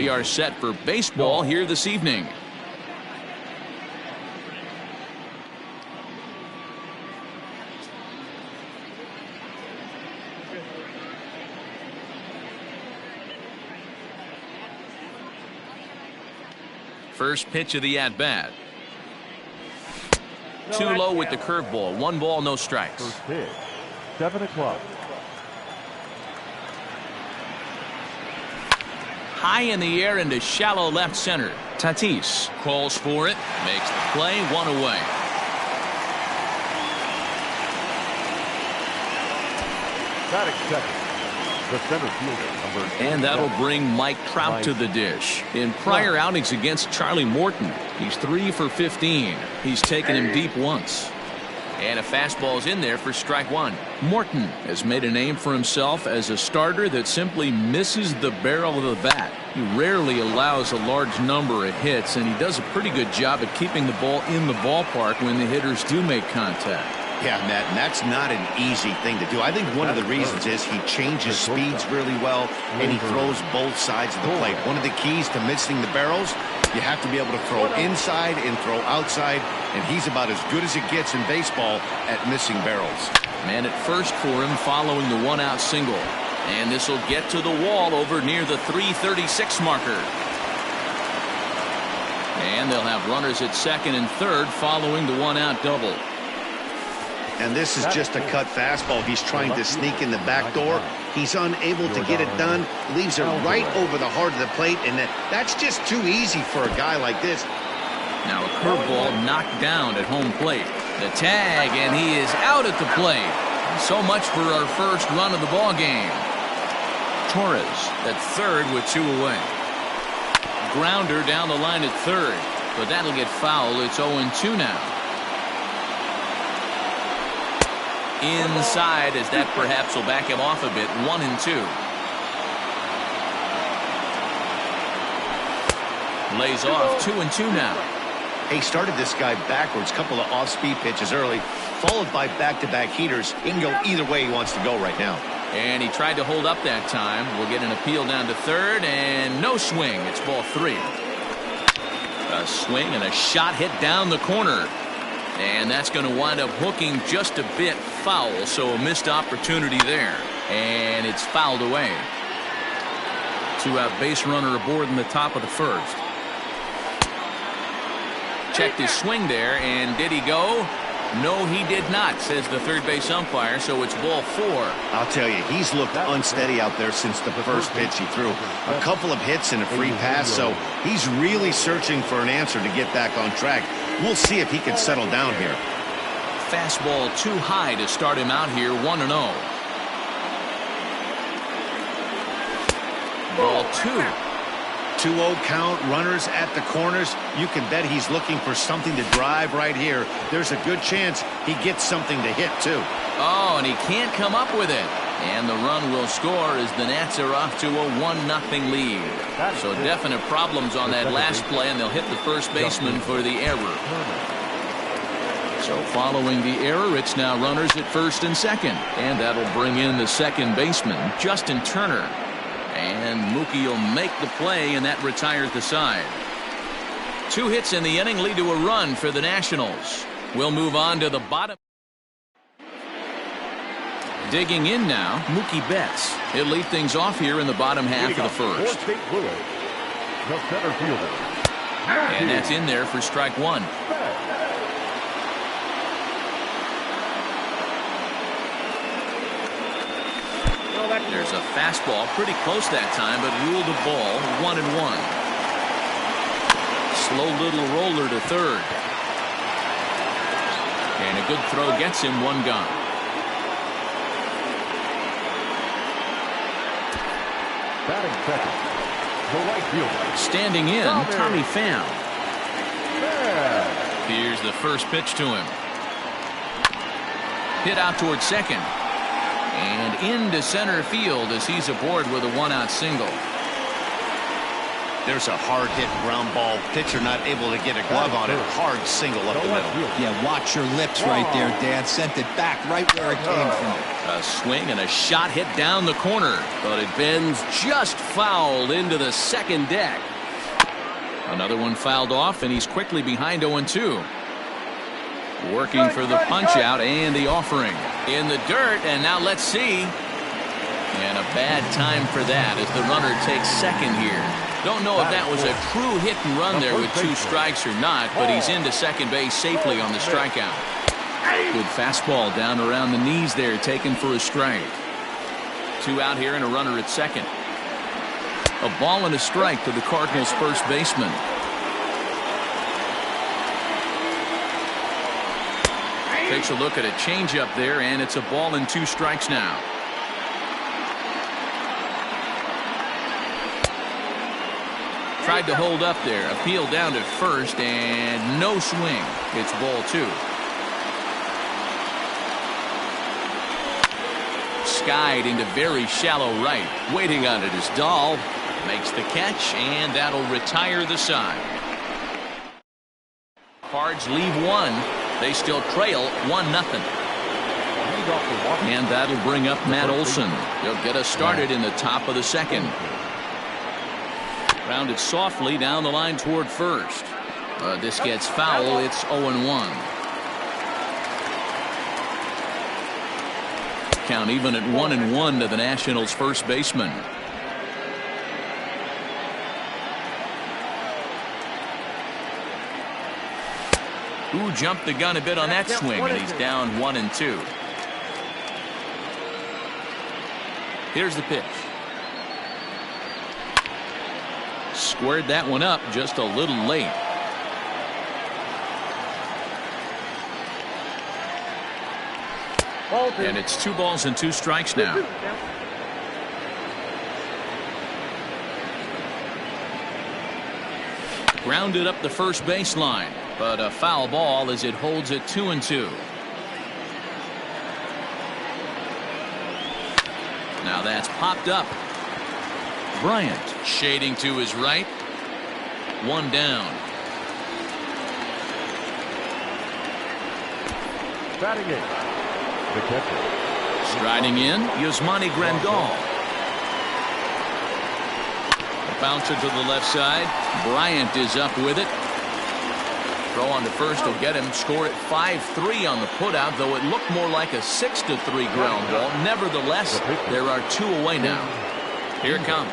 we are set for baseball here this evening. First pitch of the at-bat. Too low with the curveball. 1 ball, no strikes. First pitch, 7 o'clock. High in the air into shallow left center. Tatis calls for it, makes the play, 1 away. Batting second, the center fielder, number 7. And that'll bring Mike Trout to the dish. In prior outings against Charlie Morton, he's 3 for 15. He's taken him deep once. And a fastball's in there for strike 1. Morton has made a name for himself as a starter that simply misses the barrel of the bat. He rarely allows a large number of hits, and he does a pretty good job at keeping the ball in the ballpark when the hitters do make contact. Yeah, Matt, and that's not an easy thing to do. I think one of the reasons is he changes speeds really well, and he throws both sides of the plate. One of the keys to missing the barrels, you have to be able to throw inside and throw outside, and he's about as good as it gets in baseball at missing barrels. Man at first for him following the 1-out single. And this will get to the wall over near the 336 marker. And they'll have runners at second and third following the 1-out double. And this is just a cut fastball. He's trying to sneak in the back door. He's unable to get it done. Leaves it right over the heart of the plate, and that's just too easy for a guy like this. Now a curveball knocked down at home plate. The tag, and he is out at the plate. So much for our first run of the ball game. Torres at third with 2 away. Grounder down the line at third, but that'll get foul. It's 0-2 now. Inside, as that perhaps will back him off a bit. 1-2. Lays off. 2-2 now. He started this guy backwards, couple of off-speed pitches early, followed by back-to-back heaters. He can go either way he wants to go right now. And he tried to hold up that time. We'll get an appeal down to third, and no swing. It's ball 3. A swing and a shot hit down the corner. And that's going to wind up hooking just a bit foul, so a missed opportunity there. And it's fouled away. 2-out base runner aboard in the top of the first. Checked his swing there, and did he go? No, he did not, says the third base umpire, so it's ball 4. I'll tell you, he's looked unsteady out there since the first pitch he threw. A couple of hits and a free pass, so he's really searching for an answer to get back on track. We'll see if he can settle down here. Fastball too high to start him out here, 1-0. Ball 2. 2-0 count, runners at the corners. You can bet he's looking for something to drive right here. There's a good chance he gets something to hit, too. Oh, and he can't come up with it. And the run will score as the Nats are off to a 1-0 lead. So definite problems on that last play, and they'll hit the first baseman for the error. So following the error, it's now runners at first and second. And that'll bring in the second baseman, Justin Turner. And Mookie will make the play, and that retires the side. 2 hits in the inning lead to a run for the Nationals. We'll move on to the bottom. Digging in now, Mookie Betts. He'll lead things off here in the bottom half of the first. The center fielder. And that's in there for strike 1. There's a fastball pretty close that time, but ruled a ball, 1-1. Slow little roller to third. And a good throw gets him 1 gone. Batting second, the right fielder. Standing in, Tommy Pham. Here's the first pitch to him. Hit out towards second. And into center field as he's aboard with a 1-out single. There's a hard hit ground ball. Pitcher not able to get a glove on it. Hard single up the middle. Yeah, watch your lips right there, Dad. Sent it back right where it came from. A swing and a shot hit down the corner, but it bends just foul into the second deck. Another one fouled off, and he's quickly behind 0-2. Working for the punch out and the offering in the dirt, and now let's see. And a bad time for that as the runner takes second here. Don't know if that was a true hit and run there with 2 strikes or not, but he's into second base safely on the strikeout. Good fastball down around the knees there, taken for a strike. 2 out here and a runner at second. A ball and a strike to the Cardinals' first baseman. Takes a look at a changeup there, and it's a ball and 2 strikes now. Tried to hold up there. Appeal down to first, and no swing. It's ball 2. Skied into very shallow right. Waiting on it is Dahl. Makes the catch, and that'll retire the side. Cards leave 1. They still trail 1-0. And that'll bring up Matt Olson. He'll get us started in the top of the second. Rounded softly down the line toward first. This gets foul. It's 0-1. Count even at 1-1 to the Nationals' first baseman. Who jumped the gun a bit on that swing, and he's down 1-2. Here's the pitch. Squared that one up just a little late. And it's 2 balls and 2 strikes now. Grounded up the first baseline, but a foul ball as it holds it 2-2. Now that's popped up. Bryant shading to his right. 1 down. Batting it. The catcher. Striding in, Yasmani Grandal. A bouncer to the left side. Bryant is up with it. Throw on to first will get him. Score at 5-3 on the putout, though it looked more like a 6-3 ground ball. Nevertheless, there are 2 away now. Here it comes.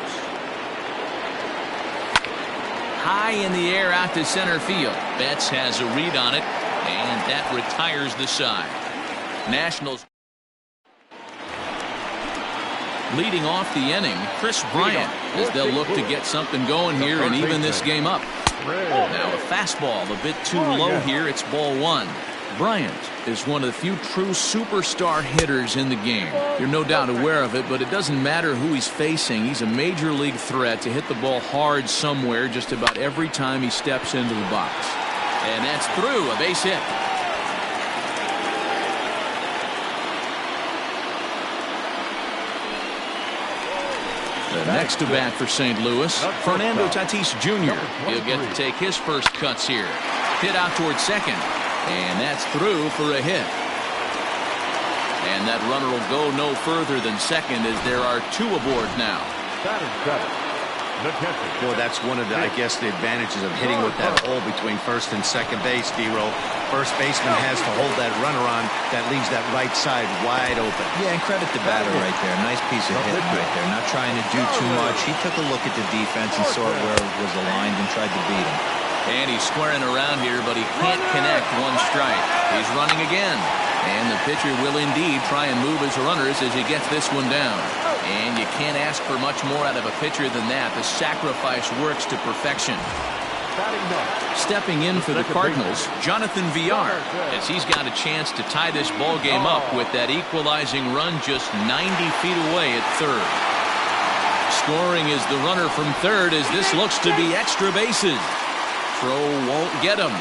High in the air out to center field. Betts has a read on it, and that retires the side. Nationals leading off the inning, Chris Bryant, as they'll look to get something going here and even this game up. Now a fastball a bit too low here. It's ball 1. Bryant is one of the few true superstar hitters in the game. You're no doubt aware of it, but it doesn't matter who he's facing. He's a major league threat to hit the ball hard somewhere just about every time he steps into the box. And that's through. A base hit. The next to bat for St. Louis, Fernando Tatis Jr. He'll get to take his first cuts here. Hit out toward second, and that's through for a hit. And that runner will go no further than second as there are 2 aboard now. Boy, that's one of the, I guess, the advantages of hitting with that hole between first and second base, D-Row. First baseman has to hold that runner on. That leaves that right side wide open. Yeah, and credit the batter right there. Nice piece of hitting right there. Not trying to do too much. He took a look at the defense and saw where it was aligned and tried to beat him. And he's squaring around here, but he can't connect. 1 strike. He's running again. And the pitcher will indeed try and move his runners as he gets this one down. And you can't ask for much more out of a pitcher than that. The sacrifice works to perfection. Stepping in for the Cardinals, Jonathan Villar, as he's got a chance to tie this ball game up with that equalizing run just 90 feet away at third. Scoring is the runner from third as this looks to be extra bases. Throw won't get him.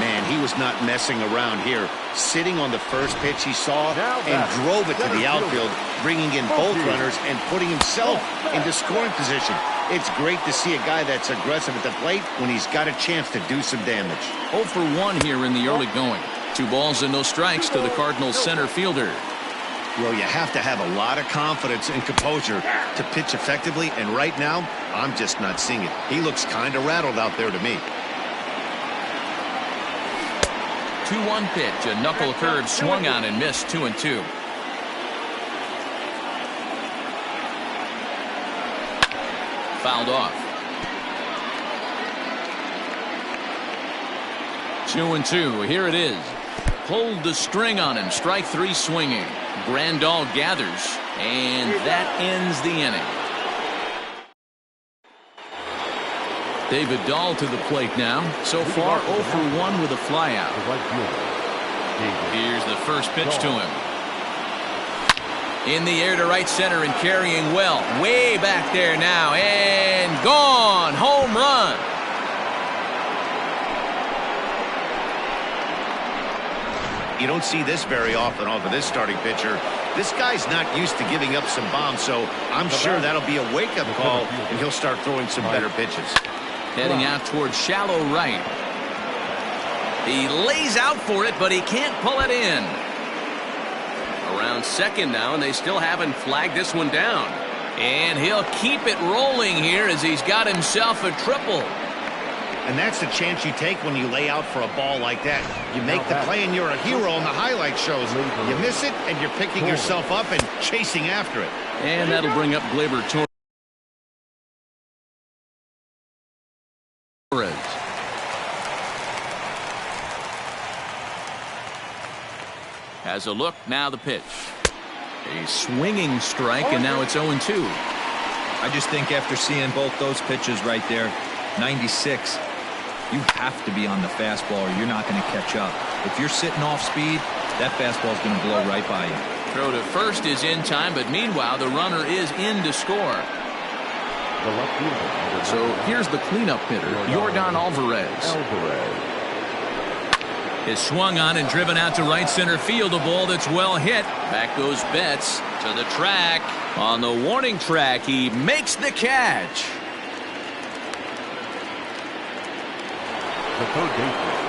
Man, he was not messing around here. Sitting on the first pitch he saw and drove it to the outfield, bringing in both runners and putting himself into scoring position. It's great to see a guy that's aggressive at the plate when he's got a chance to do some damage. 0 for 1 here in the early going. 2 balls and no strikes to the Cardinals center fielder. Well, you have to have a lot of confidence and composure to pitch effectively, and right now, I'm just not seeing it. He looks kind of rattled out there to me. 2-1 pitch, a knuckle curve swung on and missed. 2-2. Fouled off. 2-2. Here it is. Pulled the string on him. Strike 3 swinging. Grandal gathers, and that ends the inning. David Dahl to the plate now. So far 0 for 1 with a flyout. Here's the first pitch to him. In the air to right center and carrying well. Way back there now, and gone. Home run. You don't see this very often off of this starting pitcher. This guy's not used to giving up some bombs, so I'm sure that'll be a wake-up call, and he'll start throwing some better pitches. Heading out towards shallow right. He lays out for it, but he can't pull it in. Around second now, and they still haven't flagged this one down. And he'll keep it rolling here as he's got himself a triple. And that's the chance you take when you lay out for a ball like that. You make the play and you're a hero on the highlight shows. You miss it and you're picking yourself up and chasing after it. And that'll bring up Gleyber Torres. Has a look, now the pitch. A swinging strike, and now it's 0-2. I just think after seeing both those pitches right there, 96, you have to be on the fastball or you're not going to catch up. If you're sitting off speed, that fastball is going to blow right by you. Throw to first is in time, but meanwhile the runner is in to score. So here's the cleanup hitter, Yordan Alvarez. Is swung on and driven out to right center field. A ball that's well hit. Back goes Betts to the track. On the warning track, he makes the catch.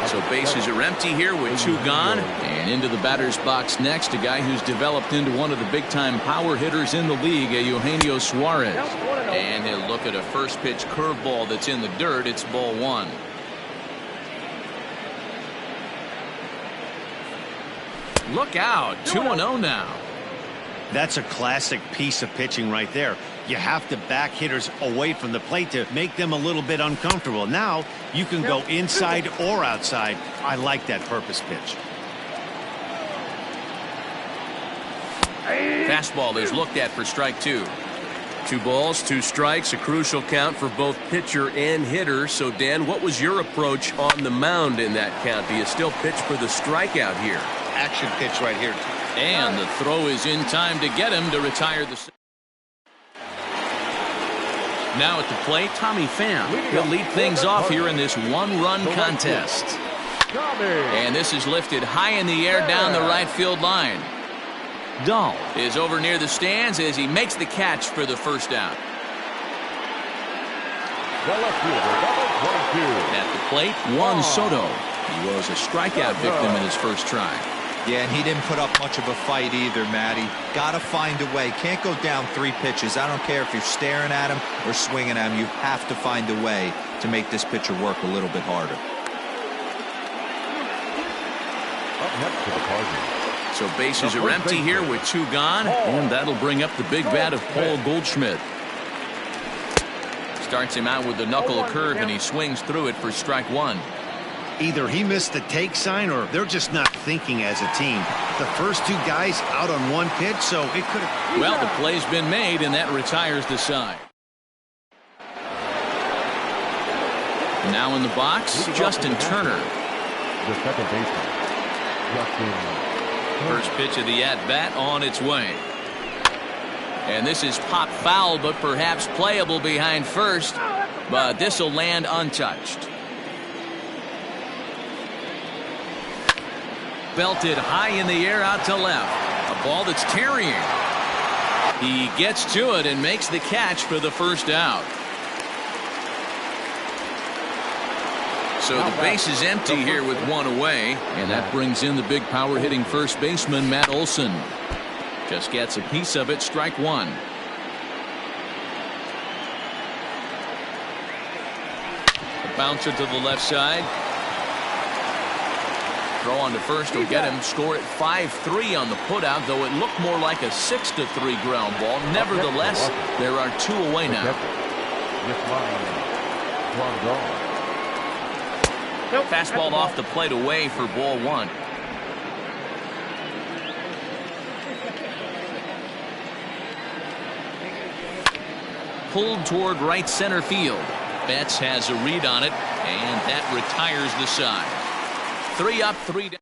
So bases are empty here with 2 gone. And into the batter's box next, a guy who's developed into one of the big-time power hitters in the league, Eugenio Suarez. And he'll look at a first pitch curveball that's in the dirt. It's ball 1. Look out, 2-0 now. That's a classic piece of pitching right there. You have to back hitters away from the plate to make them a little bit uncomfortable. Now you can go inside or outside. I like that purpose pitch. Fastball is looked at for strike 2. 2 balls, 2 strikes, a crucial count for both pitcher and hitter. So Dan, what was your approach on the mound in that count? Do you still pitch for the strikeout here? Action pitch right here. And the throw is in time to get him to retire the. Now at the plate, Tommy Pham. He'll lead things off here in this 1-run contest. And this is lifted high in the air down the right field line. Dahl is over near the stands as he makes the catch for the first out. At the plate, Juan Soto. He was a strikeout victim in his first try. Yeah, and he didn't put up much of a fight either, Matty. Got to find a way. Can't go down 3 pitches. I don't care if you're staring at him or swinging at him. You have to find a way to make this pitcher work a little bit harder. Up next to the Cardinals. So bases are empty here with 2 gone, and that'll bring up the big bat of Paul Goldschmidt. Starts him out with the knuckle curve, and he swings through it for strike 1. Either he missed the take sign or they're just not thinking as a team. The first 2 guys out on 1 pitch, so it could have. Well, the play's been made, and that retires the side. Now in the box, Justin Turner. The second baseman, Justin. First pitch of the at-bat on its way. And this is pop foul, but perhaps playable behind first. But this will land untouched. Belted high in the air out to left. A ball that's carrying. He gets to it and makes the catch for the first out. So the base is empty here with one away, and that brings in the big power hitting first baseman Matt Olson. Just gets a piece of it, strike one. The bouncer to the left side. Throw on to first will get him. Score at 5-3 on the putout, though it looked more like a 6-3 ground ball. Nevertheless, there are two away now. Fastball off the plate away for ball one. Pulled toward right center field. Betts has a read on it, and that retires the side. 3 up, 3 down.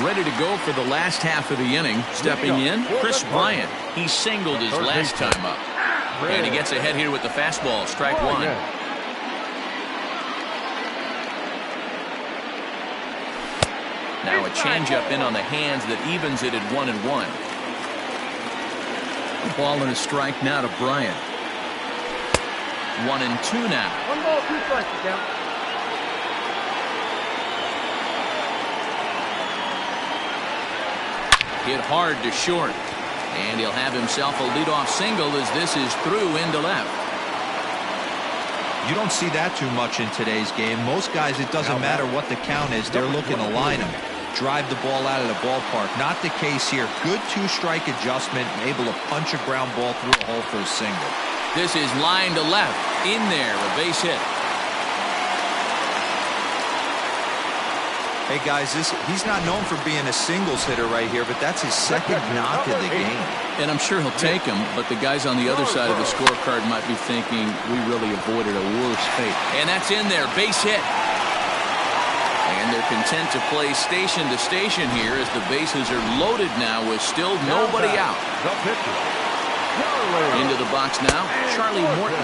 Ready to go for the last half of the inning. Stepping in, Chris Bryant. He singled his last time up. And he gets ahead here with the fastball. Strike one. Now a changeup in on the hands that evens it at 1-1. Ball and a strike now to Bryant. 1-2 now. 1 ball, 2 strikes, count. Hit hard to short, and he'll have himself a leadoff single as this is through into left. You don't see that too much in today's game. Most guys, it doesn't matter what the count is, they're looking to line them, drive the ball out of the ballpark. Not the case here. Good 2-strike adjustment, able to punch a ground ball through a hole for a single. This is line to left. In there, a base hit. Hey guys, he's not known for being a singles hitter right here, but that's his second knock of the game. And I'm sure he'll take him, but the guys on the other side of the scorecard might be thinking we really avoided a worse fate. And that's in there, base hit. And they're content to play station to station here as the bases are loaded now with still nobody out. Into the box now, Charlie Morton,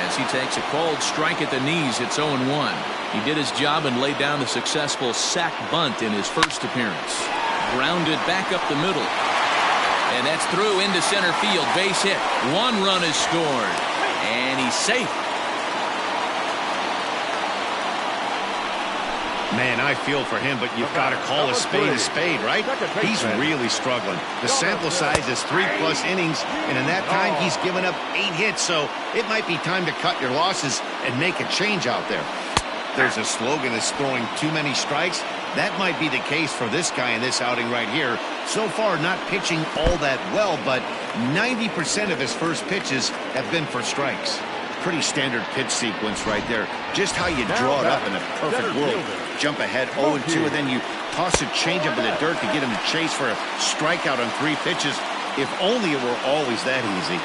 as he takes a called strike at the knees. It's 0-1. He did his job and laid down the successful sac bunt in his first appearance. Grounded back up the middle. And that's through into center field. Base hit. 1 run is scored. And he's safe. Man, I feel for him, but you've got to call a spade, right? He's really struggling. The sample size is 3+ innings, and in that time, he's given up 8 hits, so it might be time to cut your losses and make a change out there. There's a slogan that's throwing too many strikes. That might be the case for this guy in this outing right here. So far, not pitching all that well, but 90% of his first pitches have been for strikes. Pretty standard pitch sequence right there. Just how you draw it up in a perfect world. Jump ahead 0-2, and then you toss a changeup in the dirt to get him to chase for a strikeout on 3 pitches. If only it were always that easy.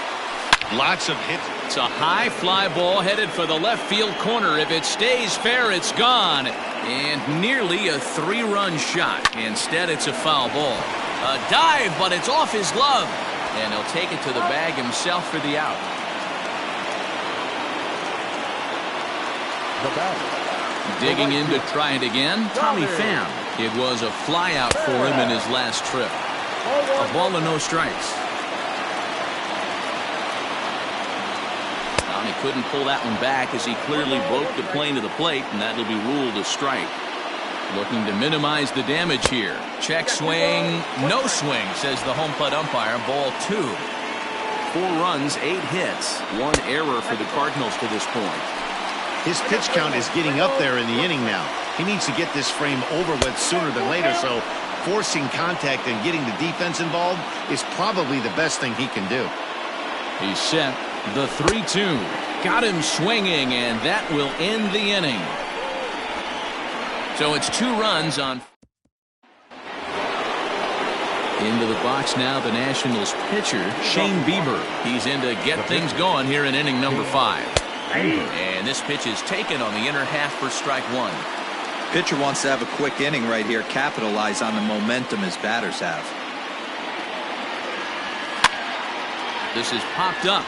Lots of hits. It's a high fly ball headed for the left field corner. If it stays fair, it's gone. And nearly a 3-run shot. Instead, it's a foul ball. A dive, but it's off his glove. And he'll take it to the bag himself for the out. Digging in to try it again, Tommy Pham. It was a fly out for him in his last trip. A ball and no strikes. Tommy couldn't pull that one back as he clearly broke the plane to the plate, and that'll be ruled a strike. Looking to minimize the damage here. Check swing, no swing, says the home plate umpire. Ball 2. 4 runs, 8 hits, 1 error for the Cardinals to this point. His pitch count is getting up there in the inning now. He needs to get this frame over with sooner than later, so forcing contact and getting the defense involved is probably the best thing he can do. He's set. The 3-2. Got him swinging, and that will end the inning. So it's 2 runs on. Into the box now, the Nationals pitcher, Shane Bieber. He's in to get things going here in inning number 5. And this pitch is taken on the inner half for strike 1. Pitcher wants to have a quick inning right here, capitalize on the momentum his batters have. This is popped up.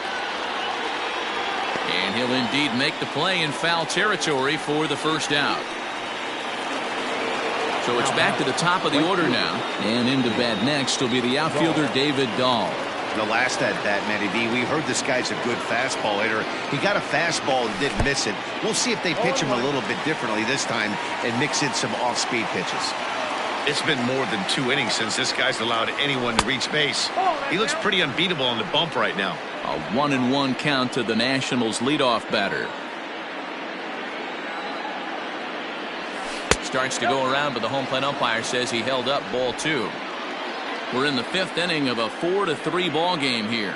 And he'll indeed make the play in foul territory for the first out. So it's back to the top of the order now. And into bat next will be the outfielder David Dahl. The last at bat, Matty B, we heard this guy's a good fastball hitter. He got a fastball and didn't miss it. We'll see if they pitch him a little bit differently this time and mix in some off-speed pitches. It's been more than 2 innings since this guy's allowed anyone to reach base. He looks pretty unbeatable on the bump right now. A 1-1 count to the Nationals leadoff batter. Starts to go around, but the home plate umpire says he held up ball 2. We're in the 5th inning of a 4-3 ball game here.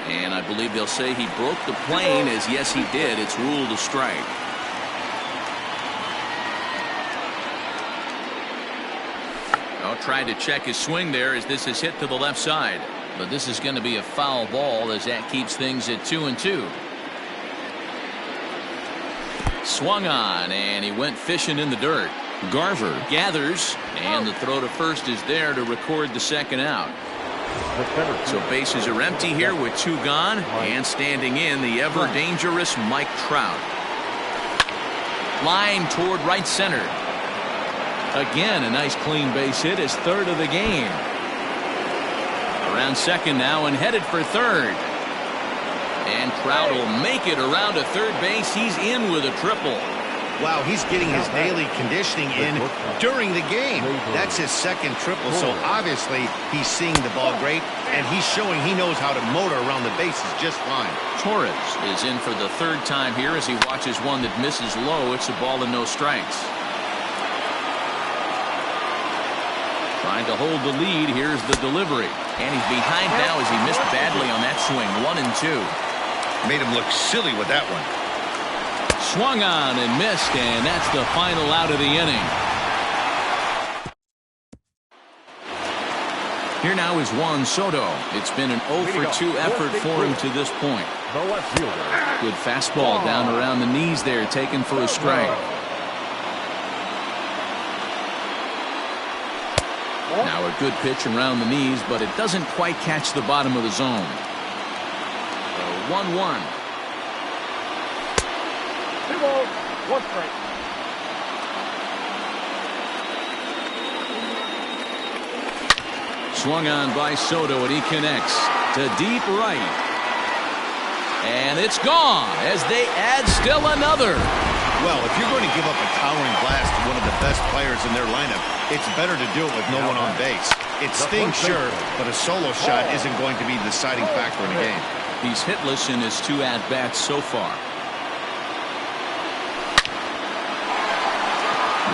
And I believe they'll say he broke the plane, as yes he did. It's ruled a strike. Tried to check his swing there as this is hit to the left side. But this is going to be a foul ball as that keeps things at 2-2. Swung on and he went fishing in the dirt. Garver gathers and the throw to first is there to record the second out. So bases are empty here with 2 gone, and standing in the ever dangerous Mike Trout. Line toward right center. Again, a nice clean base hit, his 3rd of the game. Around second now and headed for third. And Trout will make it around to third base. He's in with a triple. Wow, he's getting his daily conditioning in during the game. That's his 2nd triple, so obviously he's seeing the ball great, and he's showing he knows how to motor around the bases just fine. Torres is in for the 3rd time here as he watches one that misses low. It's a ball and no strikes. Trying to hold the lead. Here's the delivery. And he's behind now as he missed badly on that swing. 1-2. Made him look silly with that one. Swung on and missed, and that's the final out of the inning. Here now is Juan Soto. It's been an 0-for-2 effort for him to this point. Good fastball down around the knees there, taken for a strike. Now a good pitch around the knees, but it doesn't quite catch the bottom of the zone. 1-1. 2 balls, 1 strike. Swung on by Soto, and he connects to deep right. And it's gone as they add still another. Well, if you're going to give up a towering blast to one of the best players in their lineup, it's better to do it with no one on base. It stings, sure, but a solo shot isn't going to be the deciding factor in a game. He's hitless in his 2 at-bats so far.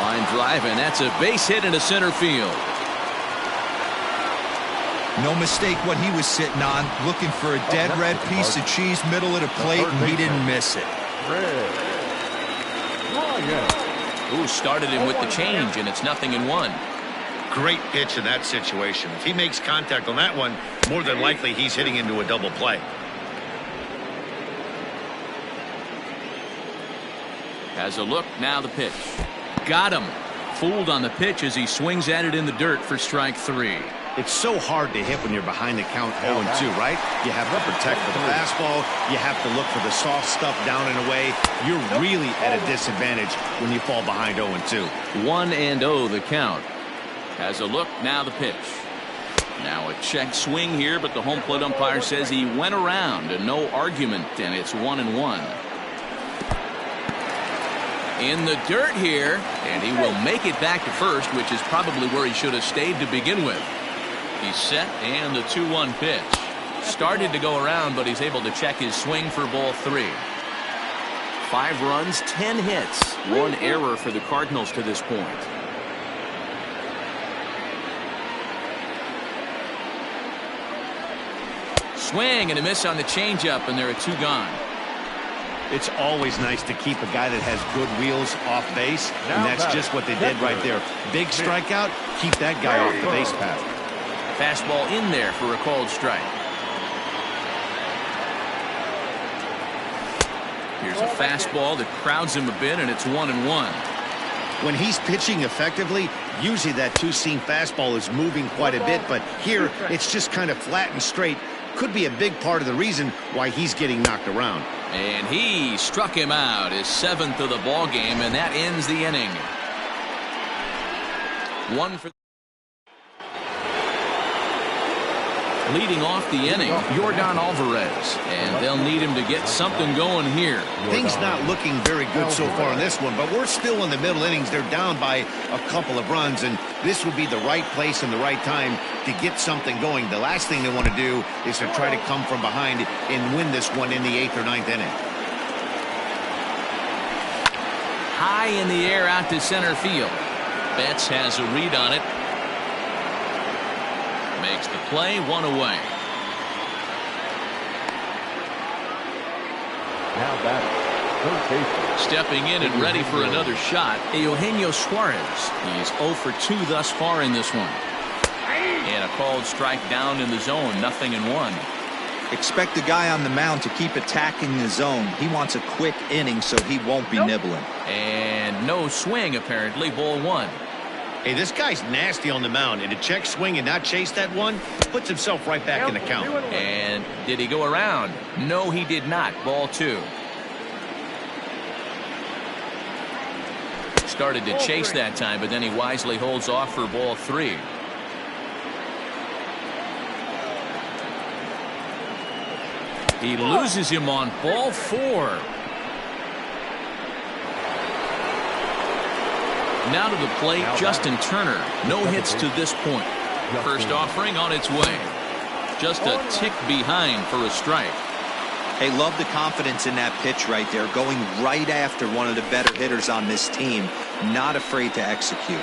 Line drive, and that's a base hit into center field. No mistake what he was sitting on, looking for a dead red piece of cheese middle of the plate, and he didn't miss it. Ooh, started him with the change, and it's 0-1. Great pitch in that situation. If he makes contact on that one, more than likely he's hitting into a double play. Has a look, now the pitch. Got him. Fooled on the pitch as he swings at it in the dirt for strike 3. It's so hard to hit when you're behind the count 0-2, right? You have to protect the fastball. You have to look for the soft stuff down and away. You're really at a disadvantage when you fall behind 0-2. 1-0 the count. Has a look, now the pitch. Now a check swing here, but the home plate umpire says he went around and no argument, and it's 1-1. In the dirt here, and he will make it back to first, which is probably where he should have stayed to begin with. He's set, and the 2-1 pitch. Started to go around, but he's able to check his swing for ball 3. 5 runs, 10 hits. 1 error for the Cardinals to this point. Swing and a miss on the changeup, and there are 2 gone. It's always nice to keep a guy that has good wheels off base, and that's just what they did right there. Big strikeout, keep that guy off the base path. Fastball in there for a called strike. Here's a fastball that crowds him a bit, and it's 1-1. When he's pitching effectively, usually that 2-seam fastball is moving quite a bit, but here it's just kind of flat and straight. Could be a big part of the reason why he's getting knocked around. And he struck him out, his 7th of the ball game, and that ends the inning. 1 for leading off the inning, Yordan Alvarez. And they'll need him to get something going here. Things not looking very good so far in this one, but we're still in the middle innings. They're down by a couple of runs, and this would be the right place and the right time to get something going. The last thing they want to do is to try to come from behind and win this one in the 8th or 9th inning. High in the air out to center field. Betts has a read on it. Makes the play, 1 away. Now batting, stepping in and ready for another shot, Eugenio Suarez. He's 0 for 2 thus far in this one. And a called strike down in the zone, 0-1. Expect the guy on the mound to keep attacking the zone. He wants a quick inning so he won't be nibbling. And no swing, apparently, ball 1. Hey, this guy's nasty on the mound, and to check swing and not chase that one puts himself right back in the count. And did he go around? No, he did not. Ball 2. Started to chase that time, but then he wisely holds off for ball 3. He loses him on ball 4. Now to the plate, Justin Turner. No hits to this point. First offering on its way. Just a tick behind for a strike. Hey, love the confidence in that pitch right there. Going right after one of the better hitters on this team. Not afraid to execute.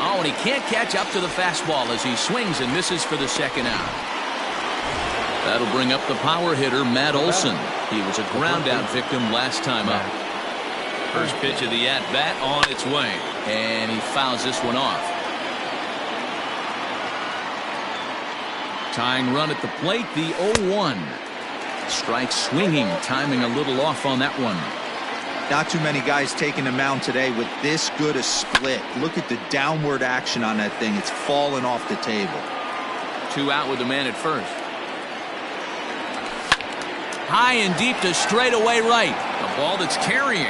Oh, and he can't catch up to the fastball as he swings and misses for the second out. That'll bring up the power hitter, Matt Olson. He was a ground-out victim last time up. First pitch of the at-bat on its way. And he fouls this one off. Tying run at the plate, the 0-1. Strike swinging, timing a little off on that one. Not too many guys taking the mound today with this good a split. Look at the downward action on that thing. It's falling off the table. 2 out with the man at first. High and deep to straightaway right. A ball that's carrying.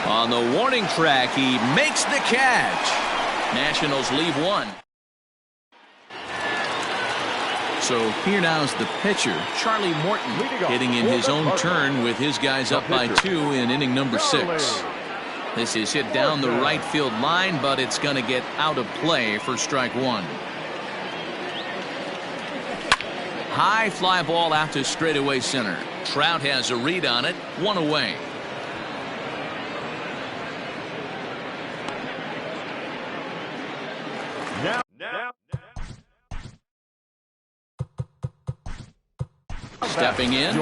On the warning track, he makes the catch. Nationals leave 1. So here now's the pitcher, Charlie Morton, hitting in his own turn with his guys up by 2 in inning number 6. This is hit down the right field line, but it's going to get out of play for strike 1. High fly ball out to straightaway center. Trout has a read on it, 1 away. Stepping in,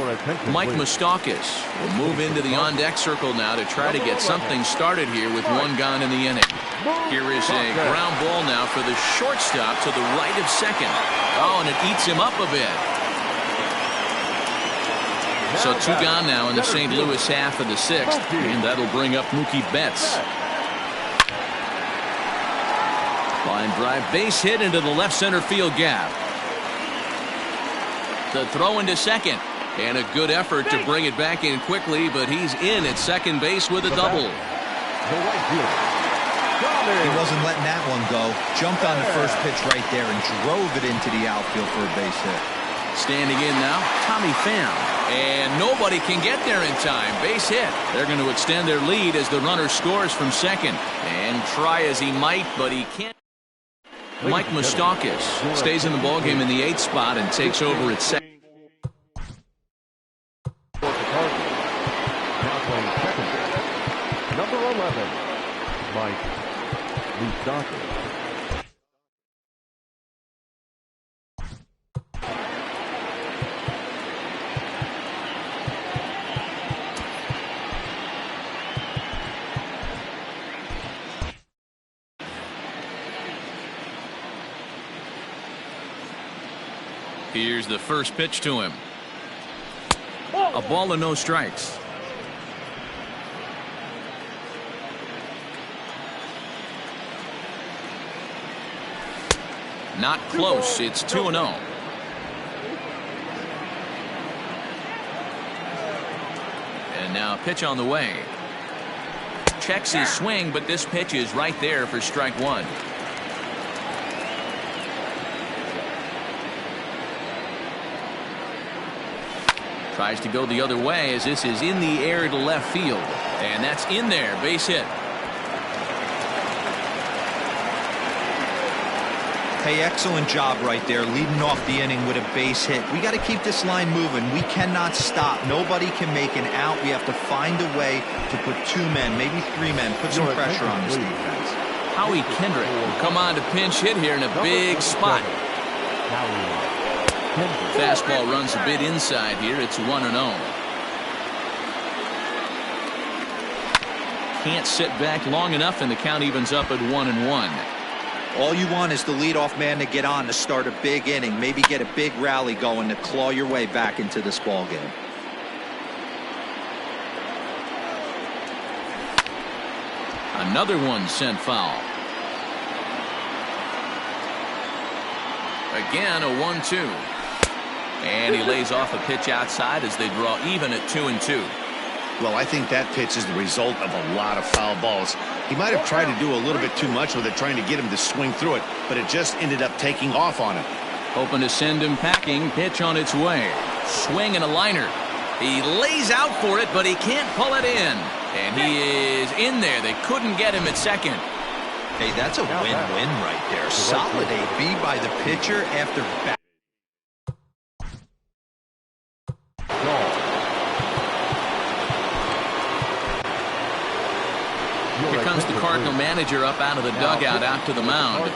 Mike Moustakas will move into the on-deck circle now to try to get something started here with 1 gone in the inning. Here is a ground ball now for the shortstop to the right of second. Oh, and it eats him up a bit. So 2 gone now in the St. Louis half of the 6th, and that'll bring up Mookie Betts. Line drive, base hit into the left center field gap. The throw into second, and a good effort to bring it back in quickly, but he's in at second base with a double. He wasn't letting that one go. Jumped on the first pitch right there and drove it into the outfield for a base hit. Standing in now, Tommy Pham. And nobody can get there in time. Base hit. They're going to extend their lead as the runner scores from second. And try as he might, but he can't. Mike Moustakas stays in the ballgame in the 8th spot and takes over at second. Now playing second base, number 11, Mike Moustakas. Here's the first pitch to him. A ball and no strikes. Not close. It's 2-0. And now a pitch on the way. Checks his swing, but this pitch is right there for strike 1. Tries to go the other way as this is in the air to left field. And that's in there. Base hit. Hey, excellent job right there, leading off the inning with a base hit. We got to keep this line moving. We cannot stop. Nobody can make an out. We have to find a way to put 2 men, maybe 3 men, put some pressure on this defense. Howie Kendrick will come on to pinch hit here in a big spot. Fastball runs a bit inside here. It's 1-0. Can't sit back long enough, and the count evens up at 1-1. All you want is the leadoff man to get on to start a big inning, maybe get a big rally going to claw your way back into this ball game. Another one sent foul. Again, a 1-2. And he lays off a pitch outside as they draw even at 2-2. Well, I think that pitch is the result of a lot of foul balls. He might have tried to do a little bit too much with it, trying to get him to swing through it, but it just ended up taking off on him. Hoping to send him packing. Pitch on its way. Swing and a liner. He lays out for it, but he can't pull it in. And he is in there. They couldn't get him at second. Hey, that's a win-win right there. Solid AB by the pitcher after back. Here comes the Cardinal manager up out of the dugout out to the mound.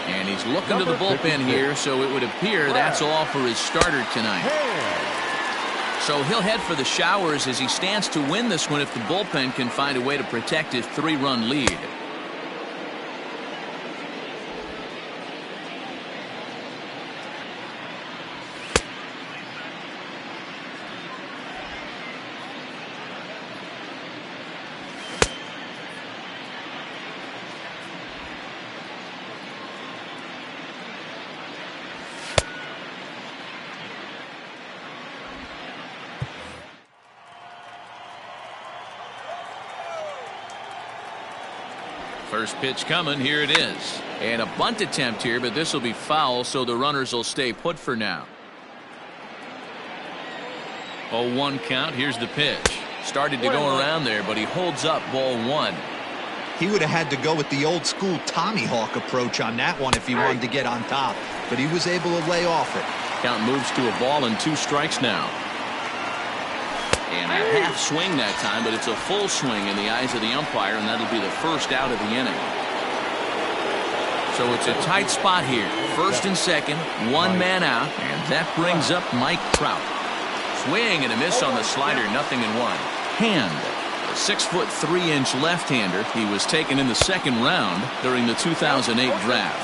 And he's looking to the bullpen here, so it would appear that's all for his starter tonight. So he'll head for the showers as he stands to win this one if the bullpen can find a way to protect his 3-run lead. First pitch coming. Here it is. And a bunt attempt here, but this will be foul, so the runners will stay put for now. 0-1 count. Here's the pitch. Started to go around there, but he holds up ball 1. He would have had to go with the old school Tommy Hawk approach on that one if he wanted to get on top, but he was able to lay off it. Count moves to a ball and 2 strikes now. And a half swing that time, but it's a full swing in the eyes of the umpire, and that'll be the first out of the inning. So it's a tight spot here. First and second, 1 man out, and that brings up Mike Trout. Swing and a miss on the slider, 0-1. Hand, a 6'3" left-hander. He was taken in the second round during the 2008 draft.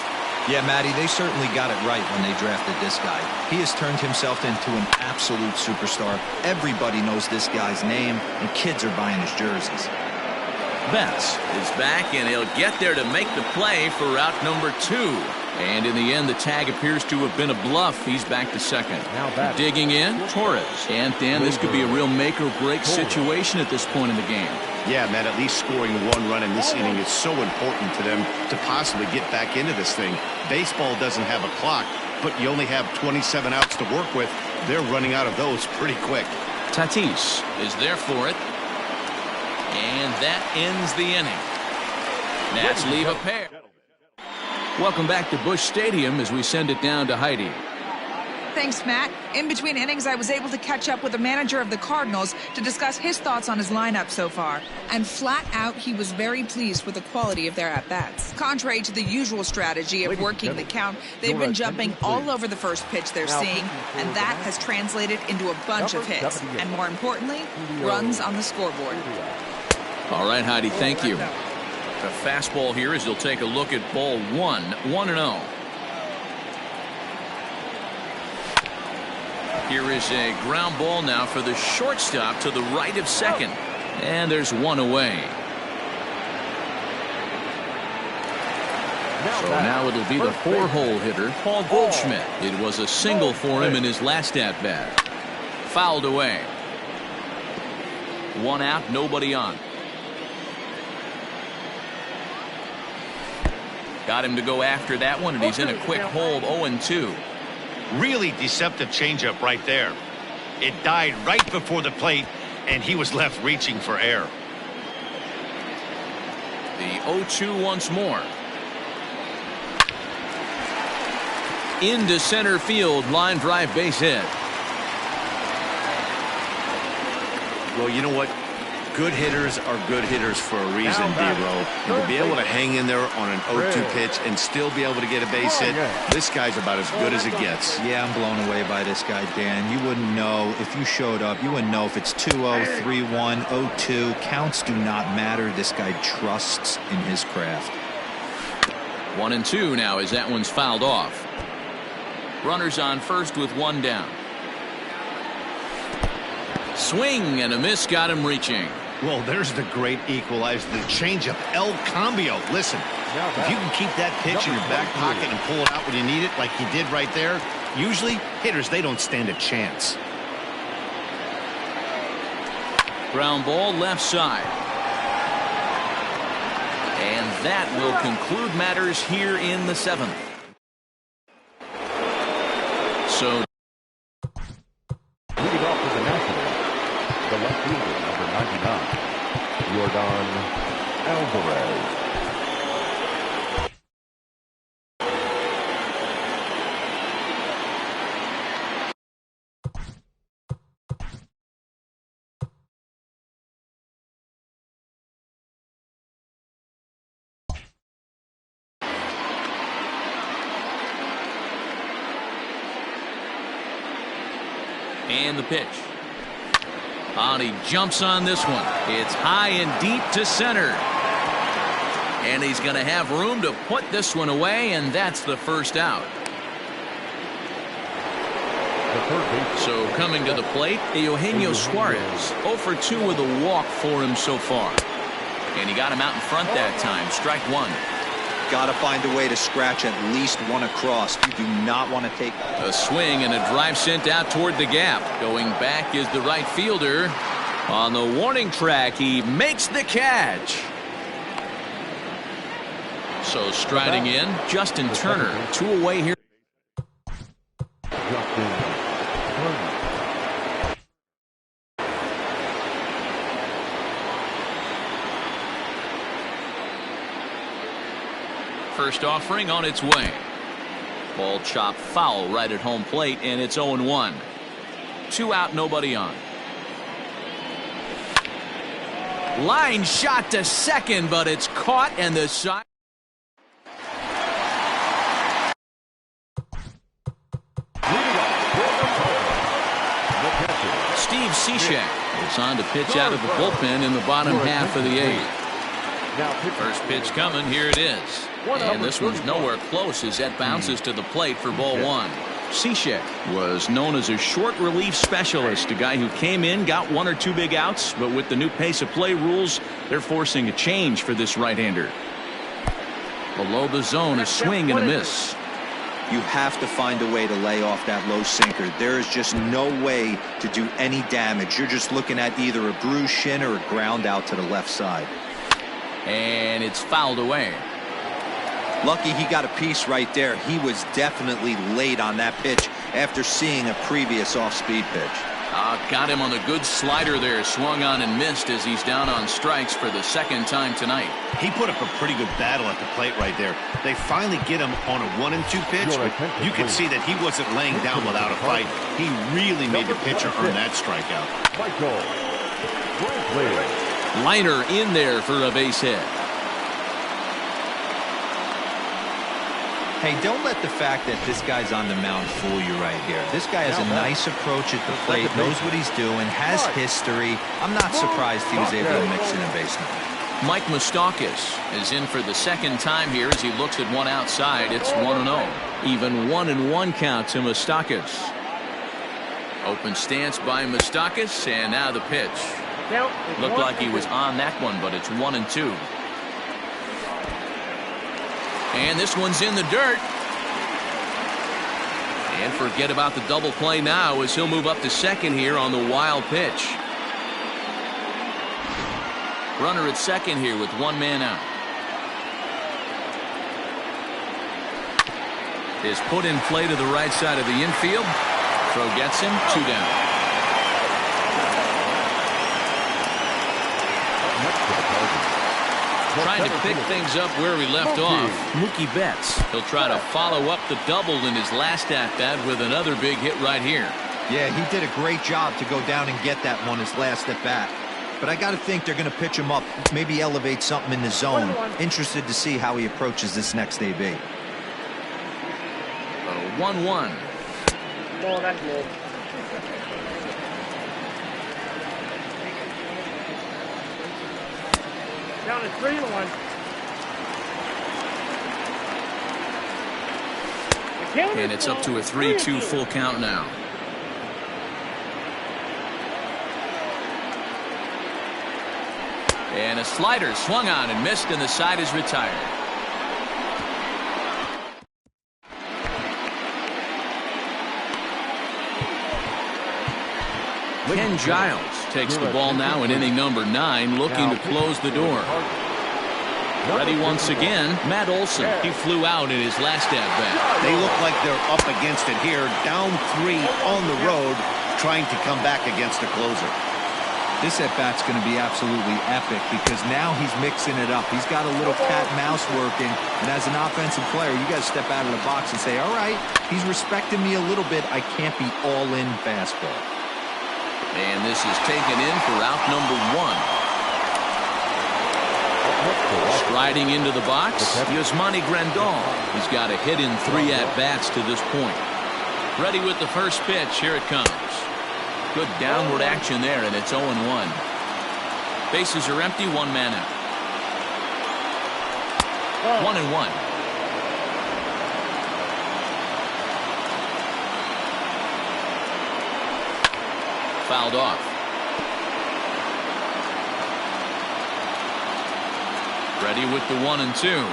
Yeah, Matty, they certainly got it right when they drafted this guy. He has turned himself into an absolute superstar. Everybody knows this guy's name, and kids are buying his jerseys. Betts is back, and he'll get there to make the play for route number 2. And in the end, the tag appears to have been a bluff. He's back to second. Digging in, Torres. And Dan, this could be a real make-or-break situation at this point in the game. Yeah, Matt, at least scoring 1 run in this inning is so important to them to possibly get back into this thing. Baseball doesn't have a clock, but you only have 27 outs to work with. They're running out of those pretty quick. Tatis is there for it. And that ends the inning. Nats leave a pair. Welcome back to Busch Stadium as we send it down to Heidi. Thanks, Matt. In between innings, I was able to catch up with the manager of the Cardinals to discuss his thoughts on his lineup so far. And flat out, he was very pleased with the quality of their at-bats. Contrary to the usual strategy of working the count, they've been jumping all over the first pitch they're seeing, and that has translated into a bunch of hits. And more importantly, runs on the scoreboard. All right, Heidi, thank you. The fastball here as you'll take a look at ball 1, 1-0. Here is a ground ball now for the shortstop to the right of second. And there's 1 away. So now it'll be the 4-hole hitter, Paul Goldschmidt. It was a single for him in his last at-bat. Fouled away. 1 out, nobody on. Got him to go after that one, and he's in a quick hold, 0-2. Really deceptive changeup right there. It died right before the plate, and he was left reaching for air. The 0-2 once more. Into center field, line drive, base hit. Well, you know what? Good hitters are good hitters for a reason, D-Row. And to be able to hang in there on an 0-2 pitch and still be able to get a base hit, this guy's about as good as it gets. Yeah, I'm blown away by this guy, Dan. You wouldn't know if you showed up. You wouldn't know if it's 2-0, 3-1, 0-2. Counts do not matter. This guy trusts in his craft. 1-2 now as that one's fouled off. Runners on first with one down. Swing and a miss got him reaching. Well, there's the great equalizer, the changeup, El Cambio. Listen, if you can keep that pitch in your back pocket and pull it out when you need it, like he did right there, usually hitters, they don't stand a chance. Ground ball left side. And that will conclude matters here in the 7th. So leading off for the Nationals, the left fielder, number 99, Yordan Alvarez. And the pitch. And he jumps on this one. It's high and deep to center. And he's going to have room to put this one away, and that's the first out. So coming to the plate, Eugenio Suarez. 0 for 2 with a walk for him so far. And he got him out in front that time. Strike one. Got to find a way to scratch at least one across. You do not want to take a swing and a drive sent out toward the gap. Going back is the right fielder. On the warning track, he makes the catch. So striding in, Justin Turner. 2 away here. First offering on its way. Ball chopped foul right at home plate, and it's 0-1. 2 out, nobody on. Line shot to second, but it's caught, and the side. Steve Cishek is on to pitch out of the bullpen in the bottom half of the 8th. First pitch coming, here it is. And this one's nowhere close as that bounces to the plate for ball 1. Cishek was known as a short relief specialist, a guy who came in, got 1 or 2 big outs, but with the new pace of play rules, they're forcing a change for this right-hander. Below the zone, a swing and a miss. You have to find a way to lay off that low sinker. There is just no way to do any damage. You're just looking at either a bruised shin or a ground out to the left side. And it's fouled away. Lucky he got a piece right there. He was definitely late on that pitch after seeing a previous off-speed pitch. Got him on the good slider there. Swung on and missed as he's down on strikes for the 2nd time tonight. He put up a pretty good battle at the plate right there. They finally get him on a 1-2 pitch. You could see that he wasn't laying down without a fight. He really made the pitcher earn that strikeout. Liner in there for a base hit. Hey, don't let the fact that this guy's on the mound fool you right here. This guy has a nice approach at the plate, knows what he's doing, has history. I'm not surprised he was able to mix in a base hit. Mike Moustakas is in for the 2nd time here as he looks at one outside. It's 1-0. Even 1-1 count to Moustakas. Open stance by Moustakas, and now the pitch. Looked like he was on that one, but it's 1-2. And this one's in the dirt. And forget about the double play now as he'll move up to second here on the wild pitch. Runner at second here with 1 man out. Is put in play to the right side of the infield. Throw gets him, 2 down. Trying to pick things up where we left off. Mookie Betts. He'll try to follow up the double in his last at-bat with another big hit right here. Yeah, he did a great job to go down and get that one his last at-bat. But I got to think they're going to pitch him up, maybe elevate something in the zone. Interested to see how he approaches this next AB. 1-1. Oh, that's good. Down to 3-1. And it's up to a 3-2 full count now. And a slider swung on and missed, and the side is retired. Ken Giles takes the ball now in inning number 9, looking to close the door. Ready once again, Matt Olson. He flew out in his last at-bat. They look like they're up against it here, down 3 on the road, trying to come back against the closer. This at-bat's going to be absolutely epic because now he's mixing it up. He's got a little cat and mouse working, and as an offensive player, you got to step out of the box and say, all right, he's respecting me a little bit. I can't be all-in fastball. And this is taken in for out number 1. Striding into the box, Yasmani Grandal. He's got a hit in 3 at-bats to this point. Ready with the first pitch. Here it comes. Good downward action there, and it's 0-1. Bases are empty, 1 man out. 1-1. Fouled off. Ready with the 1-2.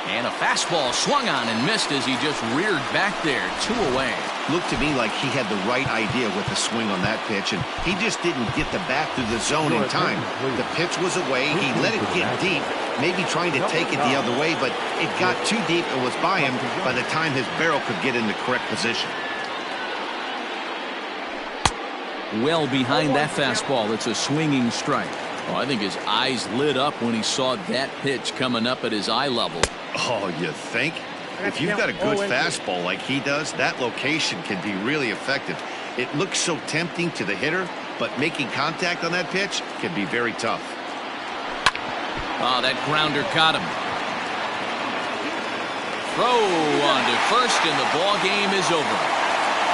And a fastball swung on and missed as he just reared back there. 2 away. Looked to me like he had the right idea with the swing on that pitch, and he just didn't get the bat through the zone in time. The pitch was away. He let it get deep, maybe trying to take it the other way, but it got too deep and was by him by the time his barrel could get in the correct position. Well behind that fastball. It's a swinging strike. Oh, I think his eyes lit up when he saw that pitch coming up at his eye level. Oh, you think? If you've got a good fastball like he does, that location can be really effective. It looks so tempting to the hitter, but making contact on that pitch can be very tough. Oh, that grounder caught him. Throw on to first, and the ball game is over.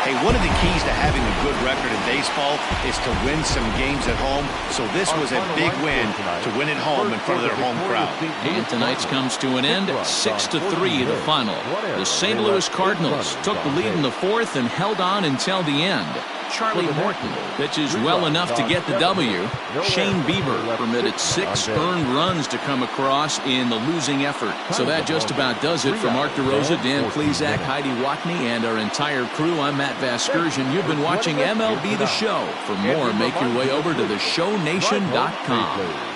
Hey, one of the keys to having a good record in baseball is to win some games at home. So this was a big win to win at home in front of their home crowd. And tonight's comes to an end, 6-3 the final. The St. Louis Cardinals took the lead in the 4th and held on until the end. Charlie Morton pitches well enough to get the W. Shane Bieber permitted 6 earned runs to come across in the losing effort. So that just about does it. For Mark DeRosa, Dan Plesac, Heidi Watney, and our entire crew, I'm Matt Vasgersian. You've been watching MLB The Show. For more, make your way over to theshownation.com.